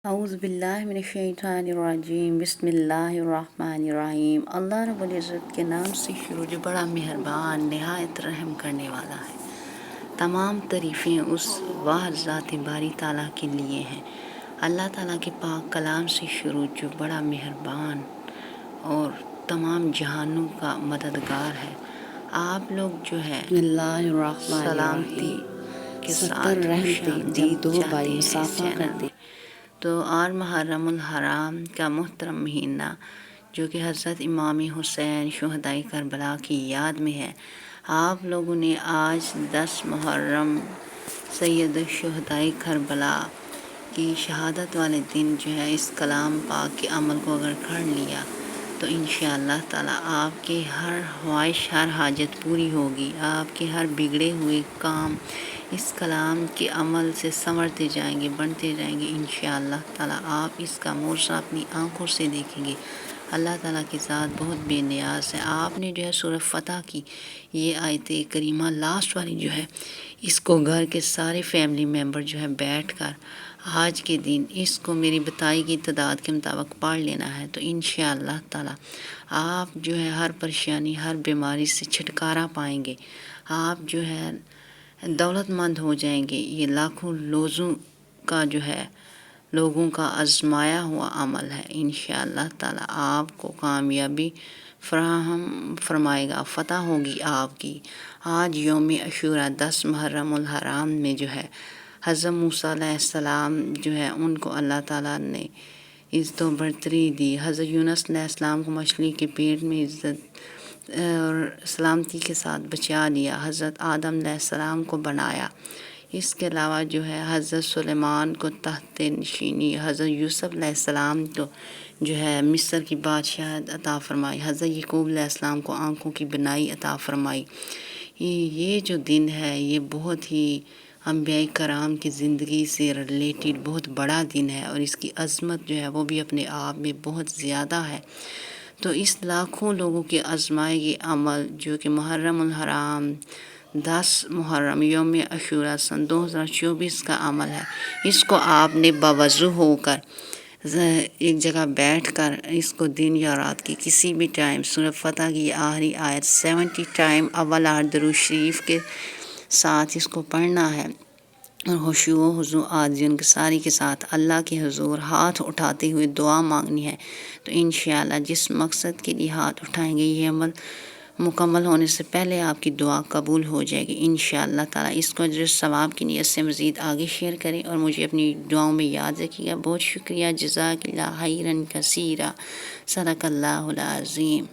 اعوذ باللہ من الشیطان الرجیم، بسم اللہ الرحمن الرحیم۔ اللہ رب العزت کے نام سے شروع جو بڑا مہربان نہایت رحم کرنے والا ہے۔ تمام تعریفیں اس واحد ذات باری تعالیٰ کے لیے ہیں۔ اللہ تعالیٰ کے پاک کلام سے شروع جو بڑا مہربان اور تمام جہانوں کا مددگار ہے۔ آپ لوگ جو ہے سلامتی کے ساتھ جب دو بھائی مسافہ کرتے تو اور محرم الحرام کا محترم مہینہ جو کہ حضرت امام حسین شہدائے کربلا کی یاد میں ہے، آپ لوگوں نے آج 10 محرم سید الشہدائے کربلا کی شہادت والے دن جو ہے اس کلام پاک کے عمل کو اگر کر لیا تو انشاءاللہ تعالیٰ آپ کے ہر خواہش ہر حاجت پوری ہوگی، آپ کے ہر بگڑے ہوئے کام اس کلام کے عمل سے سنورتے جائیں گے، بنتے جائیں گے انشاءاللہ تعالیٰ۔ آپ اس کا موجزہ اپنی آنکھوں سے دیکھیں گے۔ اللہ تعالیٰ کی ذات بہت بے نیاز ہے۔ آپ نے جو ہے سورہ فتح کی یہ آیت کریمہ لاسٹ والی جو ہے اس کو گھر کے سارے فیملی ممبر جو ہے بیٹھ کر آج کے دن اس کو میری بتائی گئی تعداد کے مطابق پڑھ لینا ہے تو انشاءاللہ تعالیٰ آپ جو ہے ہر پریشانی ہر بیماری سے چھٹکارا پائیں گے، آپ جو ہے دولت مند ہو جائیں گے۔ یہ لاکھوں لوگوں کا آزمایا ہوا عمل ہے، انشاءاللہ تعالیٰ آپ کو کامیابی فراہم فرمائے گا، فتح ہوگی آپ کی۔ آج یوم عاشوراء 10 محرم الحرام میں جو ہے حضرت موسیٰ علیہ السلام جو ہے ان کو اللہ تعالیٰ نے عزت و برتری دی۔ حضرت یونس علیہ السلام کو مچھلی کے پیٹ میں عزت اور سلامتی کے ساتھ بچا لیا۔ حضرت آدم علیہ السلام کو بنایا۔ اس کے علاوہ جو ہے حضرت سلیمان کو تحت نشینی، حضرت یوسف علیہ السلام کو جو ہے مصر کی بادشاہت عطا فرمائی، حضرت یعقوب علیہ السلام کو آنکھوں کی بینائی عطا فرمائی۔ یہ جو دن ہے یہ بہت ہی انبیاء کرام کی زندگی سے ریلیٹڈ بہت بڑا دن ہے اور اس کی عظمت جو ہے وہ بھی اپنے آپ میں بہت زیادہ ہے۔ تو اس لاکھوں لوگوں کے آزمائے گئے عمل جو کہ محرم الحرام 10 محرم یوم عاشوراء سن 2024 کا عمل ہے، اس کو آپ نے باوضو ہو کر ایک جگہ بیٹھ کر اس کو دن یا رات کی کسی بھی ٹائم سورہ فتح کی آخری آیت 70 ٹائم اول درود شریف کے ساتھ اس کو پڑھنا ہے اور خشوع و خضوع عاجزی انکساری کے ساتھ اللہ کے حضور ہاتھ اٹھاتے ہوئے دعا مانگنی ہے۔ تو انشاءاللہ جس مقصد کے لیے ہاتھ اٹھائیں گے یہ عمل مکمل ہونے سے پہلے آپ کی دعا قبول ہو جائے گی انشاءاللہ تعالیٰ۔ اس کو اجر ثواب کی نیت سے مزید آگے شیئر کریں اور مجھے اپنی دعاؤں میں یاد رکھیے گا۔ بہت شکریہ، جزاک اللہ خیرا کثیرا، صدق اللہ العظیم۔